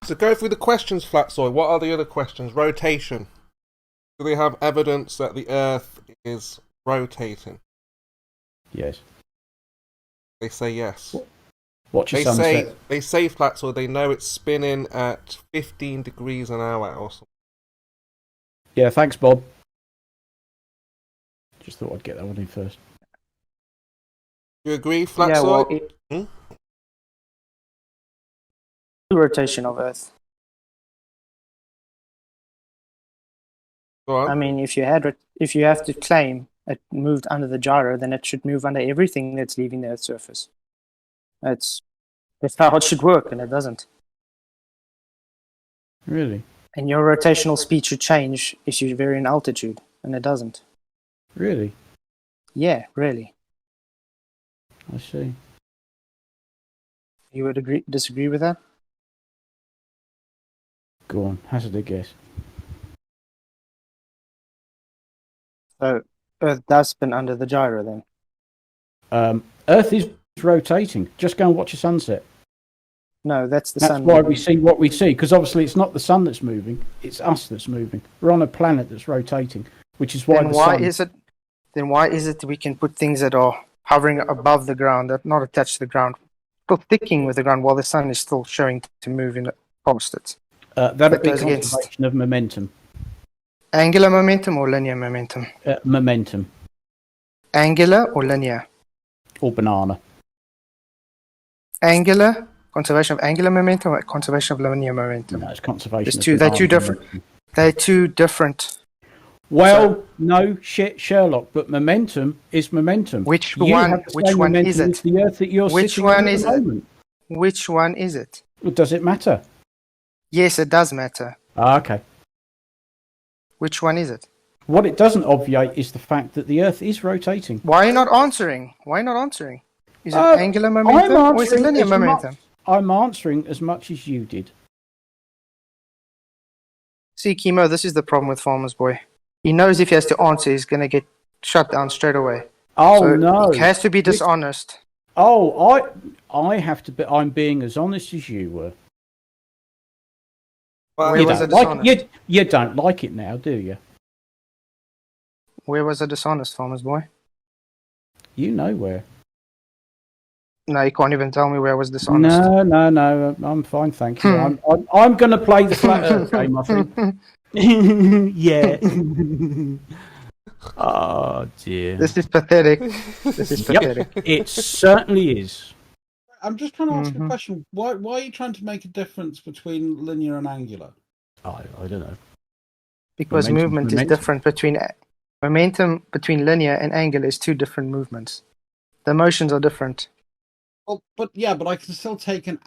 So go through the questions, Flatsoy. What are the other questions? Rotation. Do they have evidence that the Earth is rotating? Yes. They say yes. Watch your sunset. They say Flatsoy. They know it's spinning at 15 degrees an hour or something. Yeah, thanks, Bob. Just thought I'd get that one in first. You agree, Flatsoy? Yeah, well, the rotation of Earth. Go on. I mean, if you have to claim it moved under the gyro, then it should move under everything that's leaving the Earth's surface. That's how it should work, and it doesn't. Really? And your rotational speed should change if you vary in altitude, and it doesn't. Really? Yeah, really. I see. You would disagree with that? Go on, hazard a guess. So Earth does spin under the gyro then? Earth is rotating. Just go and watch a sunset. No, that's the That's sun. why we see what we see, because obviously it's not the sun that's moving, it's us that's moving. We're on a planet that's rotating, which is why Then why is it we can put things that are hovering above the ground, that are not attached to the ground, still sticking with the ground while the sun is still showing to move in past it? that would be goes against conservation of momentum. Angular momentum or linear momentum? Momentum. Angular or linear? Or banana. Angular, conservation of angular momentum or conservation of linear momentum? No, it's conservation They're two different. They're two different. Well, no shit, Sherlock, but momentum is momentum. Which You one? have the Which same one momentum is it? as the Earth that you're Which sitting one on at is the it? moment. Which one is it? Well, does it matter? Yes, it does matter. Okay. Which one is it? What it doesn't obviate is the fact that the Earth is rotating. Why are you not answering? Is it angular momentum or is it linear momentum? I'm answering as much as you did. See, Chemo, this is the problem with Farmer's Boy. He knows if he has to answer, he's going to get shut down straight away. Oh, so no. He has to be dishonest. Oh, I have to be. I'm being as honest as you were. Where you was don't it dishonest? you don't like it now, do you? Where was it dishonest, Farmer's Boy? You know where. No, you can't even tell me where I was dishonest. No. I'm fine, thank you. I'm going to play the flat Earth game, I think. Yeah. Oh dear. This is pathetic. This is pathetic. It certainly is. I'm just trying to ask a question. Why are you trying to make a difference between linear and angular? I don't know. Because movement is different between momentum between linear and angular is two different movements. The motions are different. Well, but I can still take an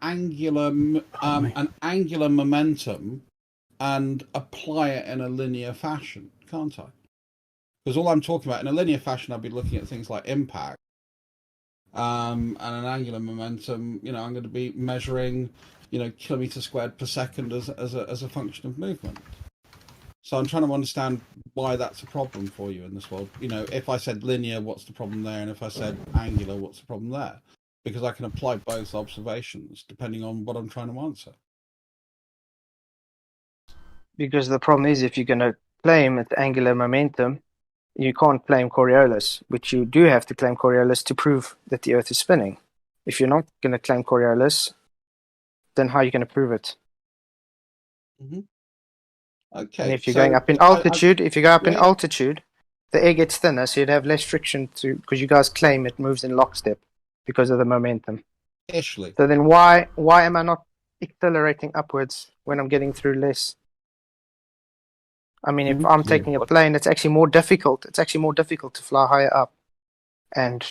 angular momentum and apply it in a linear fashion, can't I? Because all I'm talking about in a linear fashion, I'd be looking at things like impact, and an angular momentum. I'm going to be measuring, kilometers squared per second as a function of movement. So I'm trying to understand why that's a problem for you in this world. If I said linear, what's the problem there? And if I said angular, what's the problem there? Because I can apply both observations depending on what I'm trying to answer. Because the problem is, if you're going to claim it's angular momentum, you can't claim Coriolis, which you do have to claim Coriolis to prove that the Earth is spinning. If you're not going to claim Coriolis, then how are you going to prove it? Mm-hmm. Okay. And if you're going up in altitude, the air gets thinner, so you'd have less friction because you guys claim it moves in lockstep because of the momentum. Ishly. So then why am I not accelerating upwards when I'm getting through less? I mean, if I'm taking a plane, it's actually more difficult. It's actually more difficult to fly higher up, and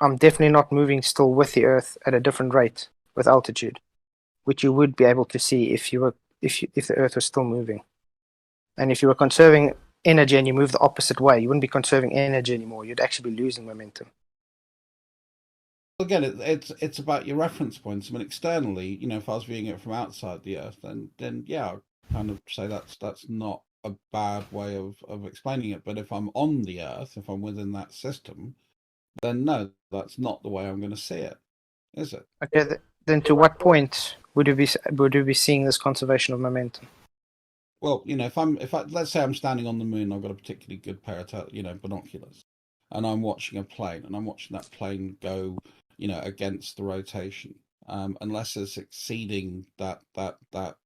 I'm definitely not moving still with the Earth at a different rate with altitude, which you would be able to see if the Earth was still moving. And if you were conserving energy and you move the opposite way, you wouldn't be conserving energy anymore. You'd actually be losing momentum. Again, it's about your reference points. I mean, externally, if I was viewing it from outside the Earth, then yeah, I'd kind of say that's not a bad way of explaining it. But if I'm on the Earth, if I'm within that system, then no, that's not the way I'm going to see it, is it? Okay, then to what point would we be seeing this conservation of momentum? Well, if I let's say I'm standing on the moon, I've got a particularly good pair of binoculars, and I'm watching a plane, and I'm watching that plane go, against the rotation. Unless it's exceeding that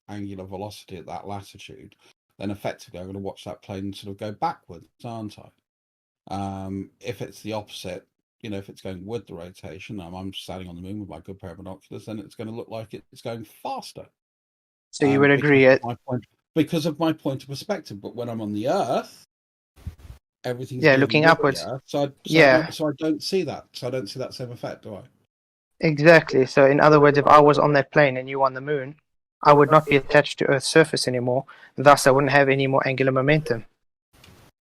angular velocity at that latitude, then effectively I'm going to watch that plane sort of go backwards, aren't I? If it's the opposite, if it's going with the rotation, I'm standing on the moon with my good pair of binoculars, then it's going to look like it's going faster. So you would agree because of my point of perspective. But when I'm on the Earth, everything's looking upwards. Earth, so I don't see that. So I don't see that same effect, do I? Exactly. So in other words, if I was on that plane and you on the moon, I would not be attached to Earth's surface anymore. Thus, I wouldn't have any more angular momentum.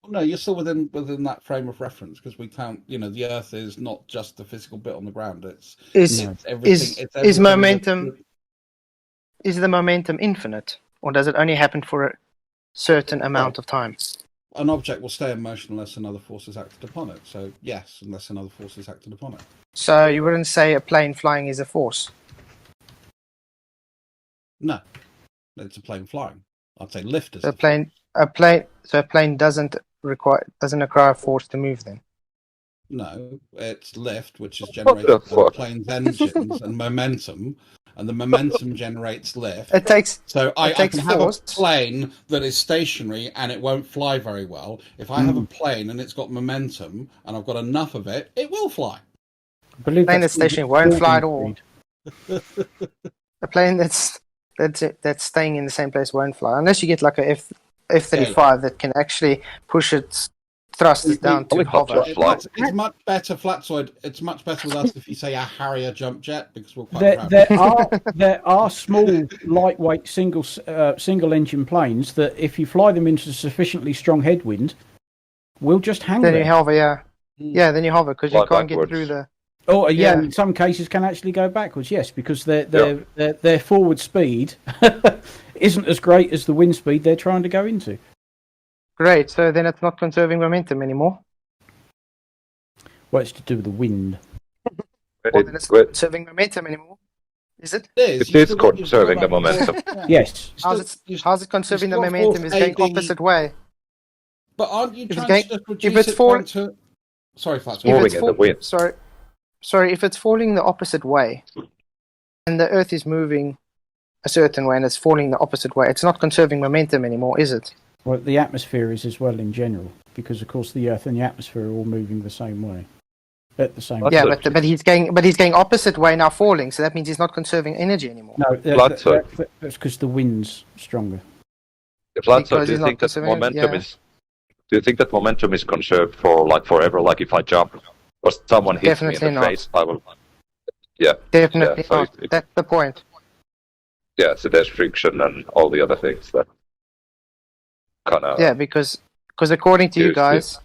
Well, no, you're still within that frame of reference, because we count. The Earth is not just the physical bit on the ground. It's everything. Is momentum? Is the momentum infinite, or does it only happen for a certain amount of time? An object will stay in motion unless another force is acted upon it. So yes, unless another force is acted upon it. So you wouldn't say a plane flying is a force? No, it's a plane flying. I'd say lift is a plane. So a plane doesn't require a force to move then? No, it's lift, which is generated by the plane's engines and momentum, and the momentum generates lift. I can have a plane that is stationary and it won't fly very well. If I have a plane and it's got momentum and I've got enough of it, it will fly. A plane that's stationary won't fly at all. A plane that's staying in the same place won't fly unless you get like a F-35 that can actually push its thrusters down to hover. It's much better flatsoid. It's much better with us if you say a Harrier jump jet, because we're quite proud. There are small, lightweight single engine planes that if you fly them into sufficiently strong headwind, will just hang there. Then you hover, then you hover because you can't get through the. Oh yeah, in some cases can actually go backwards. Yes, because their forward speed isn't as great as the wind speed they're trying to go into. Great, so then it's not conserving momentum anymore. Well, it's to do with the wind. Then it's not conserving momentum anymore, is it? It is conserving the momentum. Yes. How's it conserving the momentum? It's going opposite way. But aren't you trying to reduce it down to... Sorry, Fats. Sorry, if it's falling the opposite way, and the Earth is moving a certain way and it's falling the opposite way, it's not conserving momentum anymore, is it? Well, the atmosphere is as well in general, because of course the Earth and the atmosphere are all moving the same way, at the same. Yeah, but he's going opposite way now, falling. So that means he's not conserving energy anymore. No, that's because the wind's stronger. Do you think that momentum is? Do you think that momentum is conserved for forever? Like if I jump or someone hits me in the face, I will. Yeah. Definitely not. That's the point. Yeah, so there's friction and all the other things that. Because according to you guys,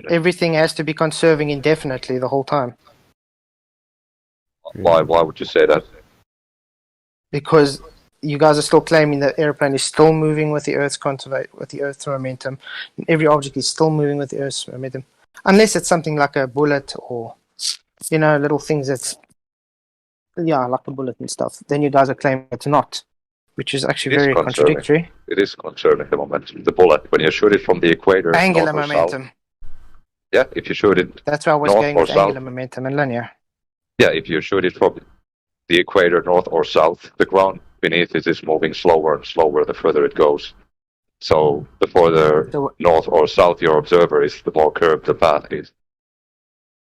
everything has to be conserving indefinitely the whole time. Why would you say that? Because you guys are still claiming that airplane is still moving with the Earth's momentum. Every object is still moving with the Earth's momentum, unless it's something like a bullet or little things that's like a bullet and stuff. Then you guys are claiming it's not. Which is actually very contradictory. It is concerning the momentum. The bullet, when you shoot it from the equator, angular momentum. South, yeah, if you shoot it. That's why I was going with angular momentum and linear. Yeah, if you shoot it from the equator, north or south, the ground beneath it is moving slower and slower the further it goes. So the further north or south your observer is, the more curved the path is.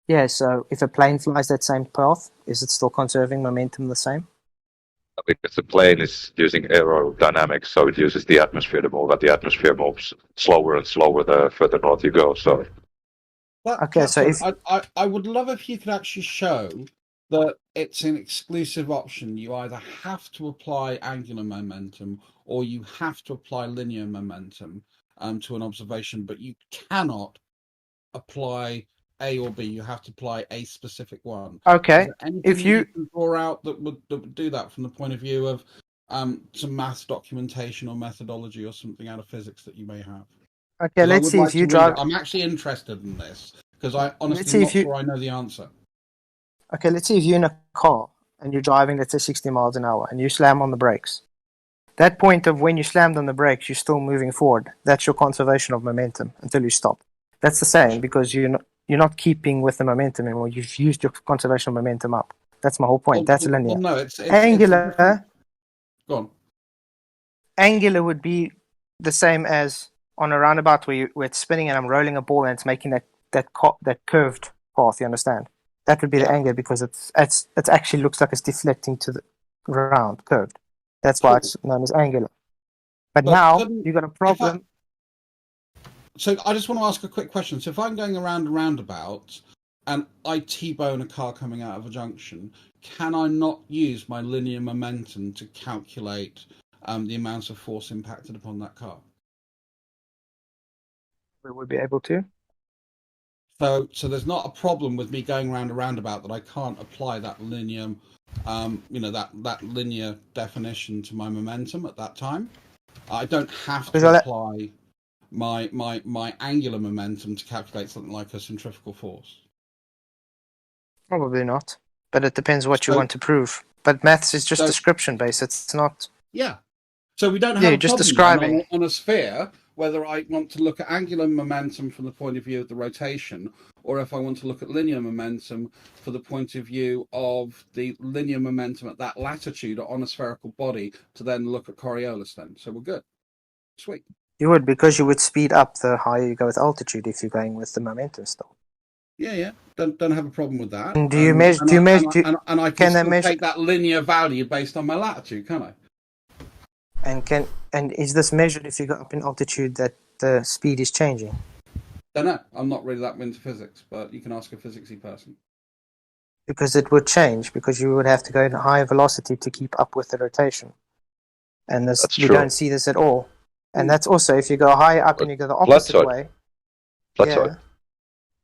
Yeah. So if a plane flies that same path, is it still conserving momentum the same? Because the plane is using aerodynamics, so it uses the atmosphere to move, and the atmosphere moves slower and slower the further north you go. So, I would love if you could actually show that it's an exclusive option. You either have to apply angular momentum or you have to apply linear momentum to an observation, but you cannot apply A or B. You have to apply a specific one. Okay. If you can draw out that would do that from the point of view of some maths documentation or methodology or something out of physics that you may have. Okay, let's see if you drive. I'm actually interested in this because I honestly not sure I know the answer. Okay, let's see if you're in a car and you're driving, let's say 60 miles an hour, and you slam on the brakes. That point of when you slammed on the brakes, you're still moving forward. That's your conservation of momentum until you stop. That's the same because you're not keeping with the momentum anymore. You've used your conservation of momentum up. That's my whole point. That's linear. Well, no, it's Angular. Go on. Angular would be the same as on a roundabout where it's spinning and I'm rolling a ball and it's making that curved path. You understand? That would be the angular because it actually looks like it's deflecting to the ground, curved. That's why it's known as angular. But now you've got a problem. So I just want to ask a quick question. So if I'm going around a roundabout and I T-bone a car coming out of a junction, can I not use my linear momentum to calculate the amount of force impacted upon that car? We would be able to. So there's not a problem with me going around a roundabout that I can't apply that linear, that linear definition to my momentum at that time. I don't have to apply my angular momentum to calculate something like a centrifugal force. Probably not, but it depends what you want to prove. But maths is just description based. It's not. Yeah. So we don't have a just problem describing on a sphere whether I want to look at angular momentum from the point of view of the rotation, or if I want to look at linear momentum for the point of view of the linear momentum at that latitude on a spherical body, to then look at Coriolis then. So we're good. Sweet. You would, because you would speed up the higher you go with altitude if you're going with the momentum still. Yeah. Don't have a problem with that. And do you measure? And I can still take that linear value based on my latitude, can I? And is this measured if you go up in altitude that the speed is changing? Don't know. I'm not really that into physics, but you can ask a physicsy person. Because it would change, because you would have to go at a higher velocity to keep up with the rotation. And you don't see this at all. And that's also if you go higher up and you go the opposite way.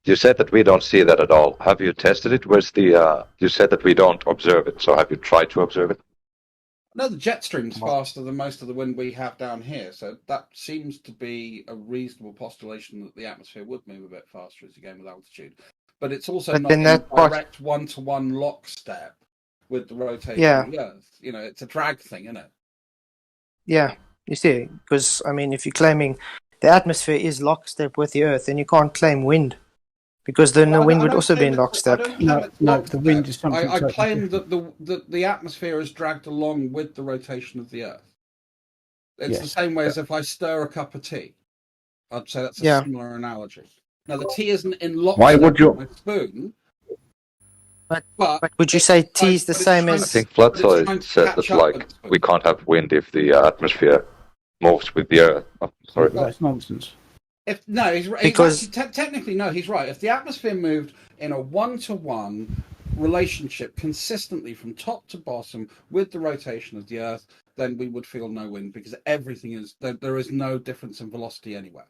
You said that we don't see that at all. Have you tested it? Where's the? You said that we don't observe it. So have you tried to observe it? No, the jet stream's faster than most of the wind we have down here, so that seems to be a reasonable postulation that the atmosphere would move a bit faster as you gain with altitude. But it's also not in direct one-to-one lockstep with the rotation of the Earth. You know, it's a drag thing, isn't it? Yeah, you see, because, I mean, if you're claiming the atmosphere is lockstep with the Earth, then you can't claim wind. Because then the wind would also be in lockstep. No, the wind is something. I claim that the atmosphere is dragged along with the rotation of the Earth. It's the same way as if I stir a cup of tea. I'd say that's a similar analogy. Now the tea isn't in lockstep with my spoon. But would you say tea is the same as? I think Flatsoy said that like we can't have wind if the atmosphere moves with the Earth. Oh, sorry, that's nonsense. Technically, no, he's right. If the atmosphere moved in a one-to-one relationship consistently from top to bottom with the rotation of the Earth, then we would feel no wind because everything is there is no difference in velocity anywhere.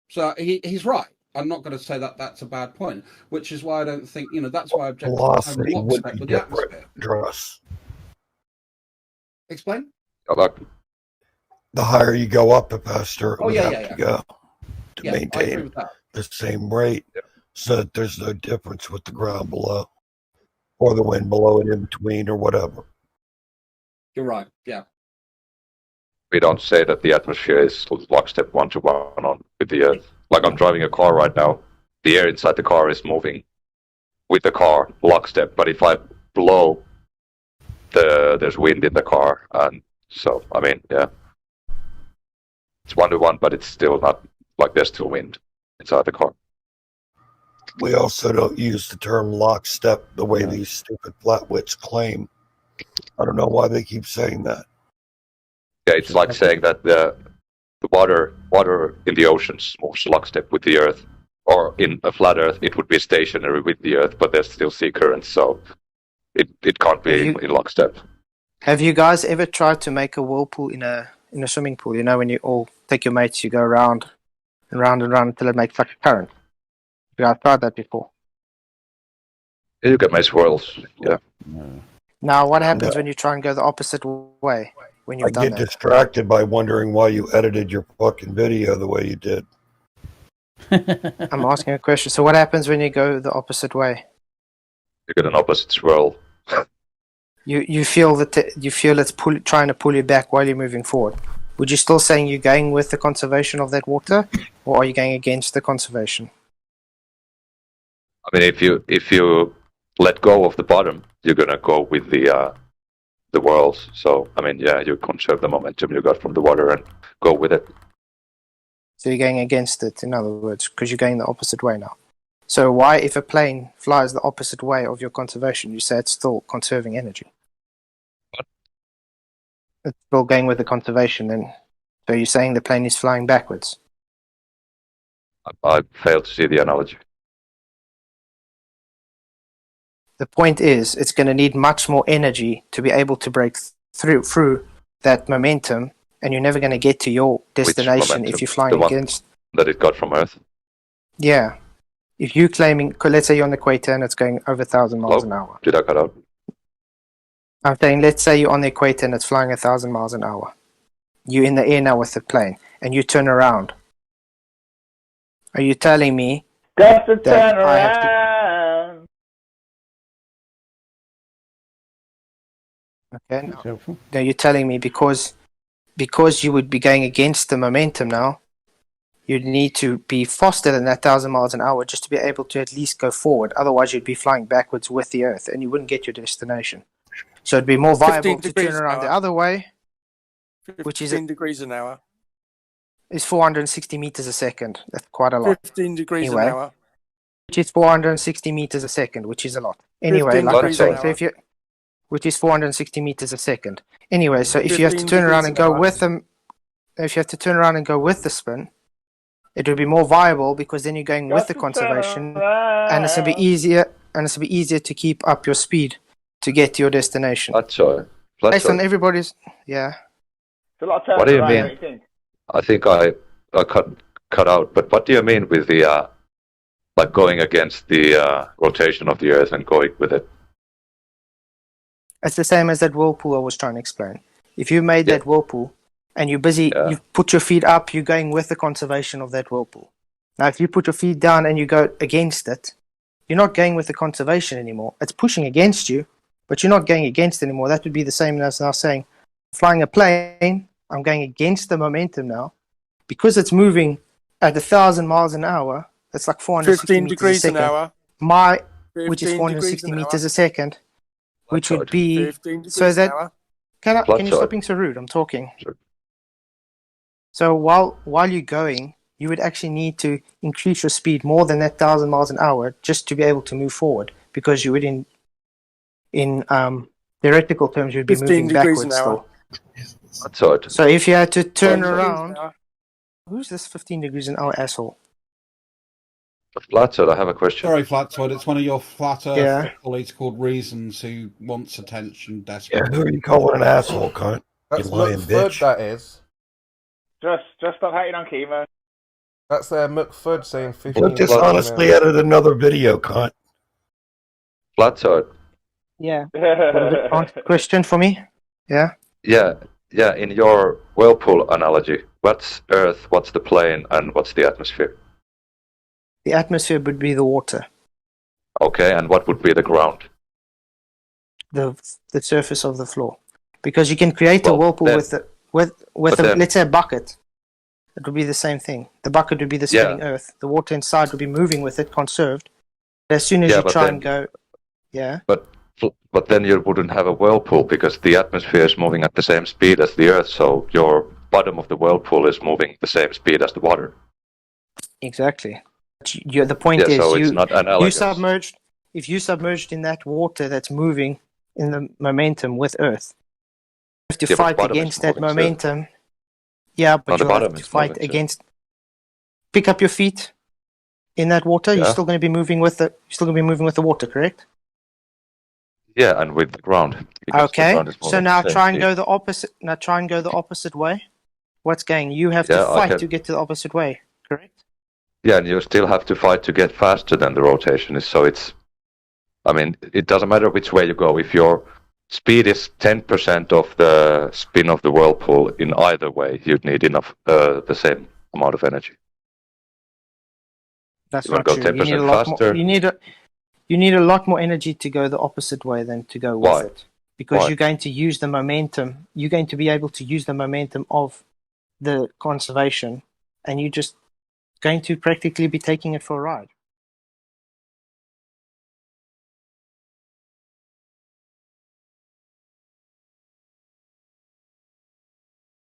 So he's right. I'm not going to say that that's a bad point, which is why I don't think that's why I object to lockstep with the atmosphere. Dress. Explain. The higher you go up, the faster it would have to go to I agree maintain with that. the same rate, so that there's no difference with the ground below or the wind below and in between or whatever. You're right. Yeah. We don't say that the atmosphere is lockstep one-to-one on with the Earth. Like I'm driving a car right now, the air inside the car is moving with the car lockstep. But if I blow, there's wind in the car, and so I mean, it's one-to-one, but it's still not like there's still wind inside the car. We also don't use the term lockstep the way these stupid flatwits claim. I don't know why they keep saying that. Yeah, it's like saying that the water in the oceans moves lockstep with the Earth, or in a flat Earth it would be stationary with the Earth, but there's still sea currents, so it can't be in lockstep. Have you guys ever tried to make a whirlpool in a swimming pool? You know, when you all take your mates, you go around and round and round until it makes like a current. Yeah, I've tried that before. Yeah, you get nice whirls. Yeah. Now, what happens when you try and go the opposite way? When you've done get distracted by wondering why you edited your fucking video the way you did. I'm asking a question. So what happens when you go the opposite way? You get an opposite swirl. You feel that you feel it's trying to pull you back while you're moving forward. Would you still saying you're going with the conservation of that water, or are you going against the conservation? I mean, if you let go of the bottom, you're gonna go with the whirls. So I mean, yeah, you conserve the momentum you got from the water and go with it. So you're going against it, in other words, because you're going the opposite way now. So why, if a plane flies the opposite way of your conservation, you say it's still conserving energy? What? It's still going with the conservation, then. So you're saying the plane is flying backwards? I failed to see the analogy. The point is, it's going to need much more energy to be able to break through that momentum, and you're never going to get to your destination if you're flying against that it got from Earth. Yeah. If you're claiming, let's say you're on the equator and it's going over 1,000 miles an hour. Did I cut out? I'm saying, let's say you're on the equator and it's flying 1,000 miles an hour. You're in the air now with the plane, and you turn around. Are you telling me Just to that turn I have to... around. Okay, That's helpful. now you're telling me because you would be going against the momentum now, you'd need to be faster than that 1,000 miles an hour just to be able to at least go forward. Otherwise, you'd be flying backwards with the Earth, and you wouldn't get your destination. So it'd be more viable to turn around the other way, which is 15 degrees an hour. Is 460 meters a second. That's quite a lot. 15 degrees Anyway, an hour. which is 460 meters a second, which is a lot. Anyway, like I degrees say, an so hour. if you, which is 460 meters a second. Anyway, so if you have to 15 turn around degrees and an go hour. with them, if you have to turn around and go with the spin, it would be more viable because then you're going with the conservation, and it's gonna be easier, to keep up your speed to get to your destination. That's all. Based on everybody's, yeah. It's a lot of turning What do you around, mean? don't you think? I think I cut out. But what do you mean with the like going against the rotation of the Earth and going with it? It's the same as that whirlpool I was trying to explain. If you made that whirlpool and you're busy, you put your feet up, you're going with the conservation of that whirlpool. Now, if you put your feet down and you go against it, you're not going with the conservation anymore. It's pushing against you, but you're not going against it anymore. That would be the same as now saying, flying a plane, I'm going against the momentum now. Because it's moving at 1,000 miles an hour, that's like 460 15 meters a degrees an second. hour. Which is 15 460 degrees an meters hour. a second, which would be 15 degrees so that. an hour. Can you stop being so rude? I'm talking. Sure. So while you're going, you would actually need to increase your speed more than that 1,000 miles an hour just to be able to move forward, because you would in theoretical terms you'd be 15 moving degrees backwards an hour. still. That's all. So if you had to turn 15 degrees an around, hour. who's this 15 degrees an hour asshole? Flatside, I have a question. Sorry, Flatside. It's one of your flat Earth Yeah. colleagues called Reasons who wants attention Yeah, desperately. who are you calling an asshole, cunt? That's You lying McFud, bitch. that is. Just stop hating on Kimo. That's McFud saying 15 Well, just degrees an honestly hour. edit another video, cunt. Flatside. Yeah. Answer the question for me? Yeah. Yeah. In your whirlpool analogy, what's Earth, what's the plane, and what's the atmosphere? The atmosphere would be the water. Okay, and what would be the ground? The surface of the floor, because you can create a Well, whirlpool then- with but then- let's say a bucket. It would be the same thing. The bucket would be the spinning earth. The water inside would be moving with it, conserved. But as soon as you but try then- and go, yeah, But then you wouldn't have a whirlpool because the atmosphere is moving at the same speed as the Earth, so your bottom of the whirlpool is moving the same speed as the water. exactly. The point is, so it's not you analogous. submerged. If you submerged in that water that's moving in the momentum with Earth, you have to Yeah, but fight bottom is against that moving, so- momentum. Yeah, but No, the you'll have bottom to is fight moving, so- against. Pick up your feet in that water. You're Yeah. still going to be moving with the. You're still going to be moving with the water, correct? Yeah, and with the ground. because the Okay. ground is So moving now the same try and speed. go the opposite. Now try and go the opposite way. What's going? You have to Yeah, I fight can- to get to the opposite way, correct? Yeah, and you still have to fight to get faster than the rotation is. So it's, I mean, it doesn't matter which way you go. If your speed is 10% of the spin of the whirlpool in either way, you'd need enough, the same amount of energy. That's You wanna not go true. You 10% need a lot more. faster? You need a lot more energy to go the opposite way than to go with Why? it, because Right. you're going to use the momentum. You're going to be able to use the momentum of the conservation, and you're just going to practically be taking it for a ride.